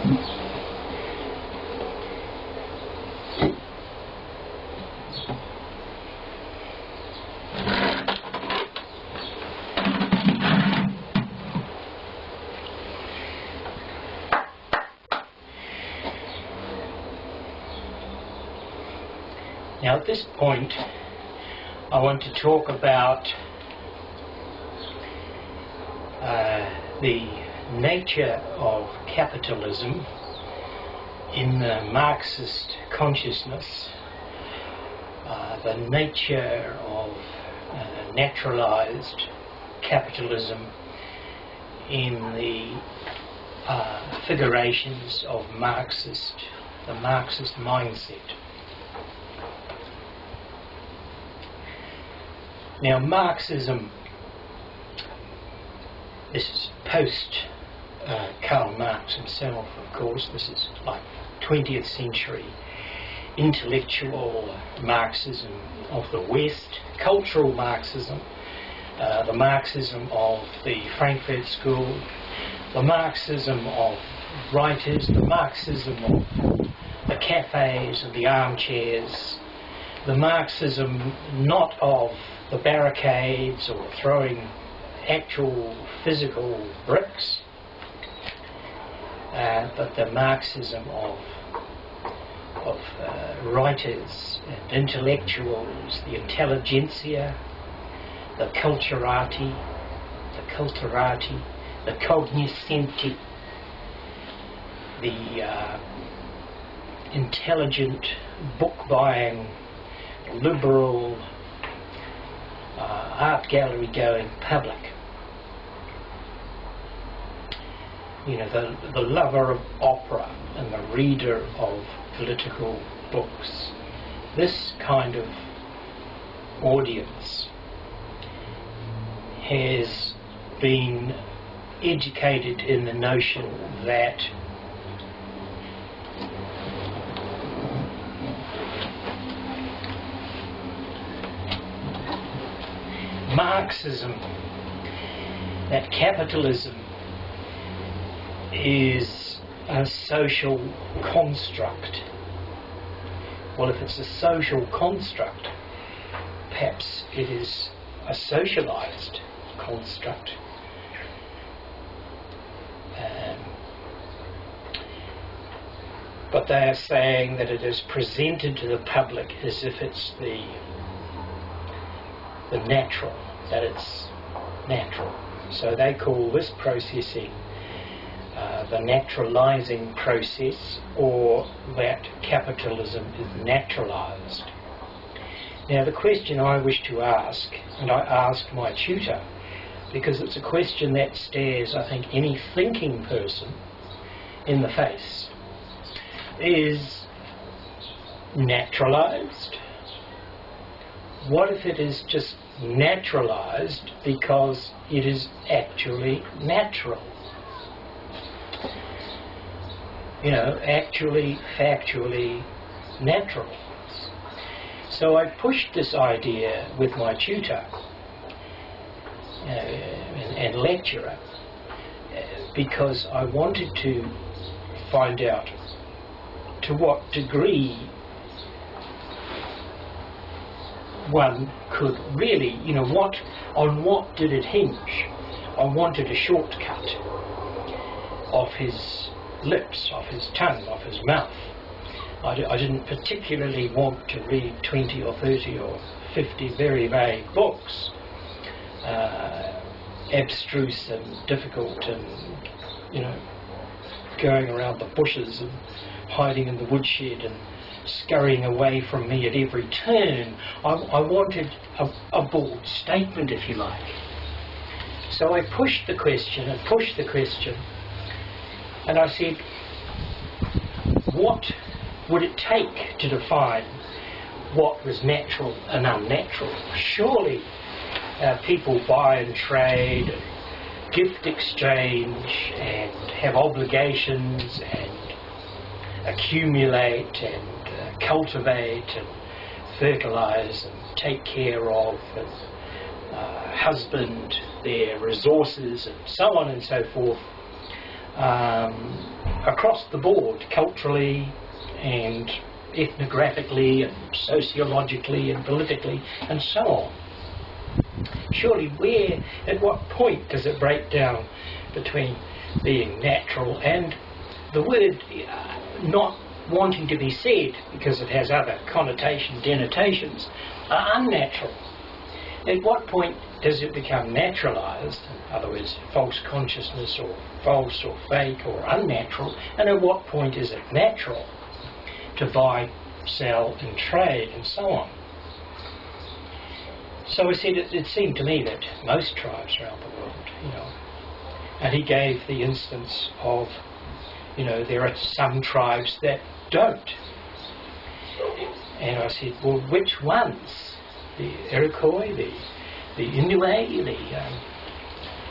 Now at this point I want to talk about the nature of capitalism in the Marxist consciousness, the nature of naturalized capitalism in the figurations of the Marxist mindset. Now Marxism, this is post Karl Marx himself, of course. This is like 20th century intellectual Marxism of the West, cultural Marxism, the Marxism of the Frankfurt School, the Marxism of writers, the Marxism of the cafes and the armchairs, the Marxism not of the barricades or throwing actual physical bricks, but the Marxism of writers and intellectuals, the intelligentsia, the culturati, the cognoscenti, the intelligent, book-buying, liberal, art gallery going public. You know, the lover of opera and the reader of political books. This kind of audience has been educated in the notion that Marxism, that capitalism is a social construct. Well, if it's a social construct, perhaps it is a socialized construct. But they are saying that it is presented to the public as if it's the natural, that it's natural. So they call this processing the naturalizing process, or that capitalism is naturalized. Now the question I wish to ask, and I asked my tutor, because it's a question that stares, I think, any thinking person in the face, is naturalized? What if it is just naturalized because it is actually natural? You know, actually, factually natural. So I pushed this idea with my tutor and lecturer because I wanted to find out to what degree one could really, you know, on what did it hinge? I wanted a shortcut of his lips, of his tongue, of his mouth. I didn't particularly want to read 20 or 30 or 50 very vague books, abstruse and difficult and, you know, going around the bushes and hiding in the woodshed and scurrying away from me at every turn. I wanted a bold statement, if you like. So I pushed the question and pushed the question, and I said, what would it take to define what was natural and unnatural? Surely people buy and trade, and gift exchange, and have obligations, and accumulate, and cultivate, and fertilize, and take care of, and husband their resources, and so on and so forth. across the board, culturally and ethnographically and sociologically and politically and so on. Surely at what point does it break down between being natural and the word not wanting to be said because it has other connotations, denotations, unnatural? At what point does it become naturalized, in other words, false consciousness or false or fake or unnatural, and at what point is it natural to buy, sell and trade and so on? So I said it seemed to me that most tribes around the world, and he gave the instance of, there are some tribes that don't. And I said, well, which ones? The Iroquois, the Inuit,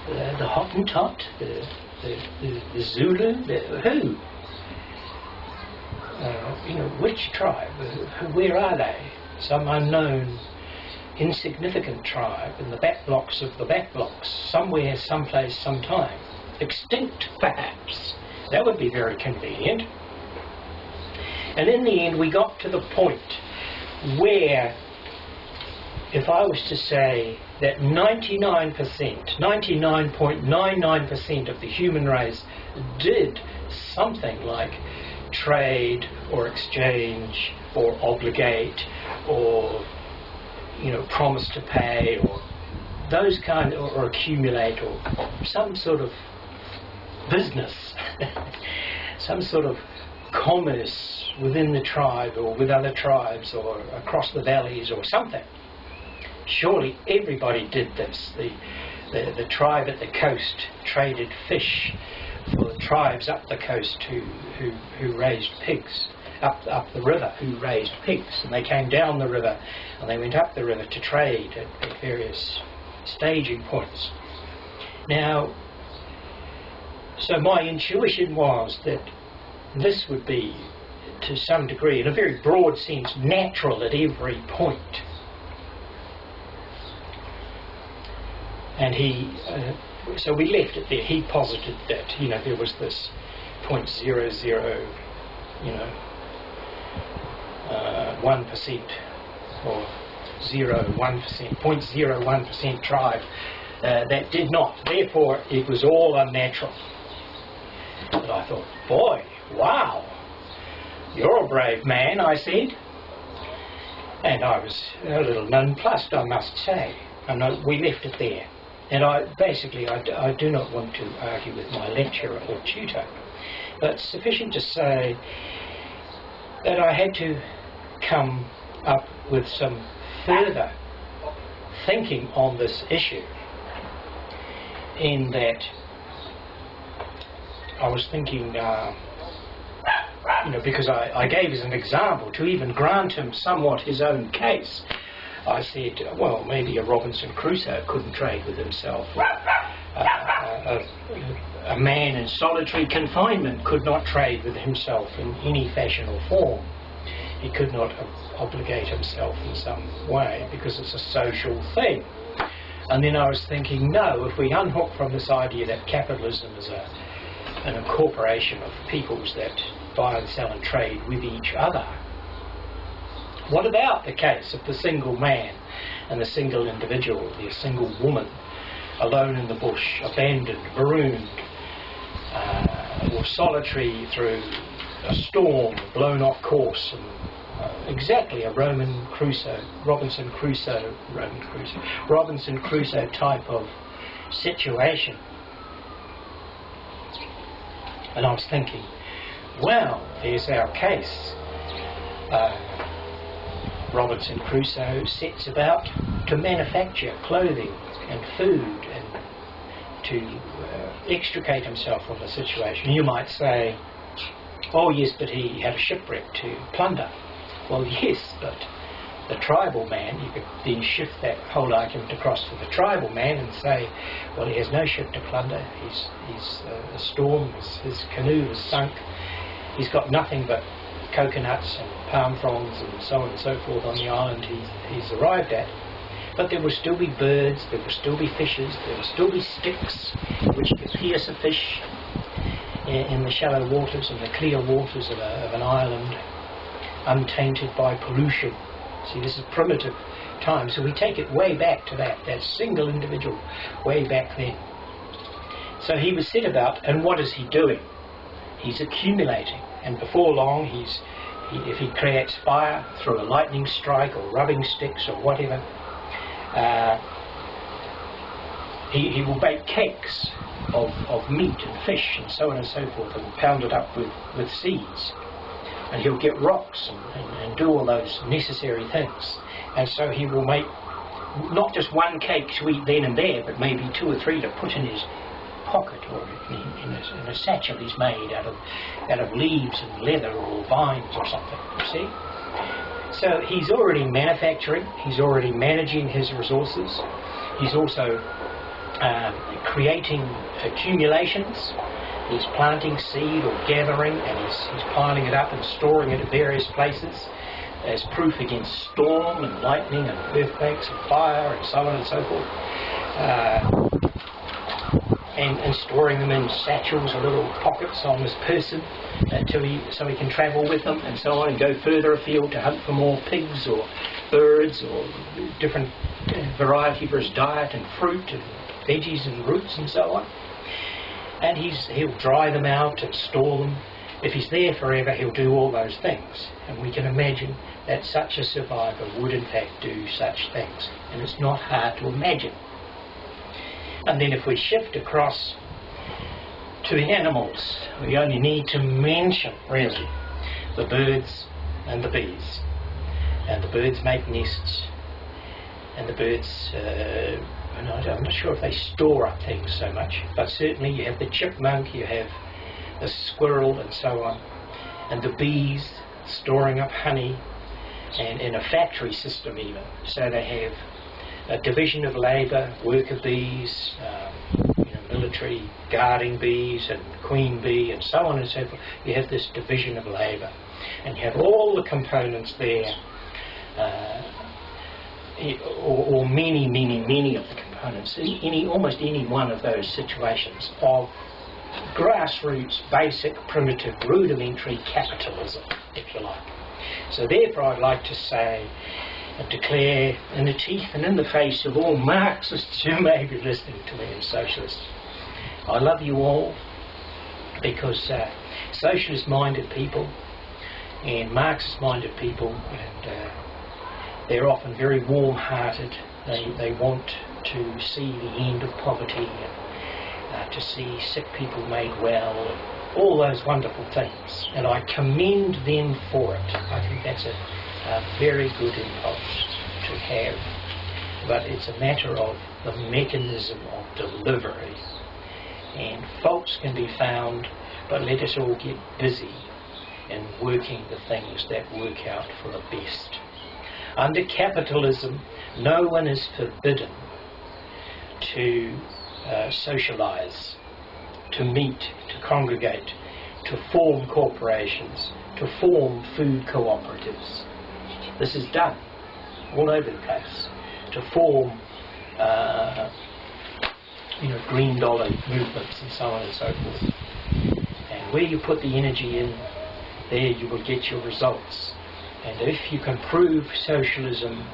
the Hottentot, the Zulu, who? Which tribe? Where are they? Some unknown, insignificant tribe in the back blocks of the back blocks, somewhere, someplace, sometime. Extinct, perhaps. That would be very convenient. And in the end, we got to the point where, if I was to say that 99.99% of the human race did something like trade or exchange or obligate or promise to pay or those kind or accumulate or some sort of business, some sort of commerce within the tribe or with other tribes or across the valleys or something. Surely everybody did this. The tribe at the coast traded fish for the tribes up the coast who raised pigs, up the river who raised pigs, and they came down the river and they went up the river to trade at various staging points. Now, so my intuition was that this would be, to some degree, in a very broad sense, natural at every point. And so we left it there. He posited that, there was this 0.00, 1% or 0.01% tribe that did not. Therefore, it was all unnatural. And I thought, boy, wow, you're a brave man, I said. And I was a little nonplussed, I must say. And we left it there. And I do not want to argue with my lecturer or tutor, but sufficient to say that I had to come up with some further thinking on this issue, in that I was thinking, because I gave as an example, to even grant him somewhat his own case, I said, well, maybe a Robinson Crusoe couldn't trade with himself. A man in solitary confinement could not trade with himself in any fashion or form. He could not obligate himself in some way because it's a social thing. And then I was thinking, no, if we unhook from this idea that capitalism is an incorporation of peoples that buy and sell and trade with each other, what about the case of the single man and the single individual, the single woman, alone in the bush, abandoned, marooned, or solitary through a storm, blown off course, and exactly a Robinson Crusoe type of situation. And I was thinking, well, there's our case. Robinson Crusoe sets about to manufacture clothing and food and to extricate himself from the situation. You might say, oh yes, but he had a shipwreck to plunder. Well, yes, but the tribal man, you could then shift that whole argument across to the tribal man and say, well, he has no ship to plunder, he's a storm, his canoe is sunk, he's got nothing but coconuts and palm fronds and so on and so forth on the island he's arrived at. But there will still be birds, there will still be fishes, there will still be sticks which could pierce a fish, in the shallow waters and the clear waters of an island, untainted by pollution. See, this is primitive time, so we take it way back to that single individual, way back then. So he was set about, and what is he doing? He's accumulating, and before long if he creates fire through a lightning strike or rubbing sticks or whatever, he will bake cakes of meat and fish and so on and so forth, and pound it up with seeds. And he'll get rocks and do all those necessary things. And so he will make not just one cake to eat then and there, but maybe 2 or 3 to put in his pocket or in a satchel he's made out of leaves and leather or vines or something, you see. So he's already manufacturing, he's already managing his resources, he's also creating accumulations. He's planting seed or gathering, and he's piling it up and storing it at various places as proof against storm and lightning and earthquakes and fire and so on and so forth. And storing them in satchels or little pockets on his person so he can travel with them and so on, and go further afield to hunt for more pigs or birds or different variety for his diet, and fruit and veggies and roots and so on. And he'll dry them out and store them. If he's there forever, he'll do all those things. And we can imagine that such a survivor would in fact do such things. And it's not hard to imagine. And then if we shift across to the animals, we only need to mention, really, the birds and the bees. And the birds make nests. And the birds... I'm not sure if they store up things so much, but certainly you have the chipmunk, you have the squirrel and so on, and the bees storing up honey, and in a factory system even. So they have a division of labour, worker bees, military guarding bees and queen bee and so on and so forth. You have this division of labour, and you have all the components there, or many of the components, almost any one of those situations of grassroots, basic, primitive, rudimentary capitalism, if you like. So therefore I'd like to say and declare in the teeth and in the face of all Marxists who may be listening to me and socialists, I love you all, because socialist-minded people and Marxist-minded people, and they're often very warm-hearted. They want to see the end of poverty, and to see sick people made well, and all those wonderful things. And I commend them for it. I think that's a very good impulse to have. But it's a matter of the mechanism of delivery. And faults can be found, but let us all get busy in working the things that work out for the best. Under capitalism, no one is forbidden to socialise, to meet, to congregate, to form corporations, to form food cooperatives. This is done all over the place. To form, green dollar movements and so on and so forth. And where you put the energy in, there you will get your results. And if you can prove socialism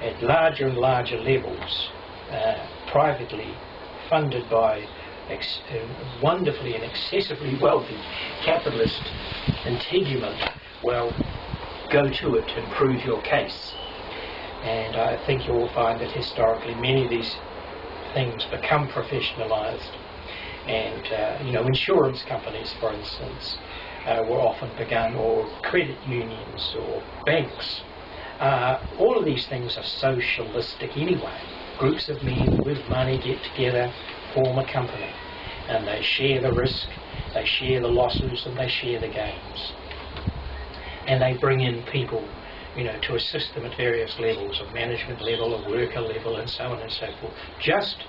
at larger and larger levels, privately funded by wonderfully and excessively wealthy capitalist integument, well, go to it and prove your case. And I think you will find that historically many of these things become professionalised. And, insurance companies, for instance, were often begun, or credit unions or banks. All of these things are socialistic anyway. Groups of men with money get together, form a company, and they share the risk, they share the losses, and they share the gains. And they bring in people, to assist them at various levels, of management level, of worker level, and so on and so forth, just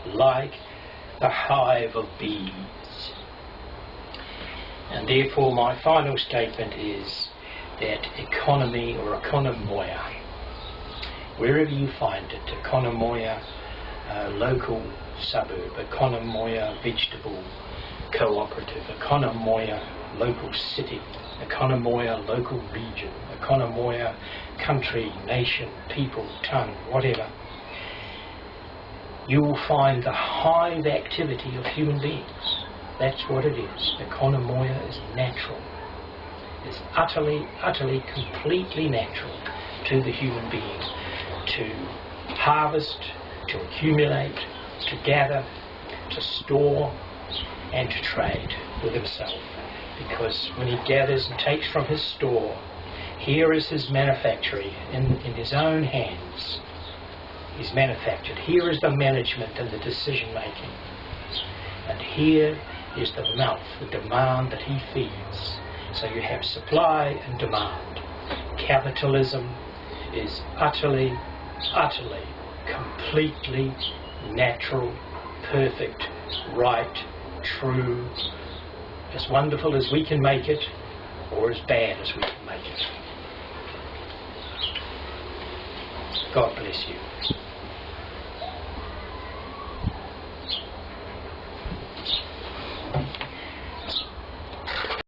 like the hive of bees. And therefore my final statement is that economy, or economoia, wherever you find it, economoia, local suburb, economoia, vegetable, cooperative, economoia local city, economoia local region, economoia country, nation, people, tongue, whatever, you will find the hive activity of human beings. That's what it is. Economoia is natural. It's utterly, utterly, completely natural to the human being to harvest, to accumulate, to gather, to store, and to trade with himself. Because when he gathers and takes from his store, here is his manufactory in his own hands. He's manufactured. Here is the management and the decision making. And here is the mouth, the demand that he feeds. So you have supply and demand. Capitalism is utterly, utterly, completely natural, perfect, right, true, as wonderful as we can make it, or as bad as we can make it. God bless you.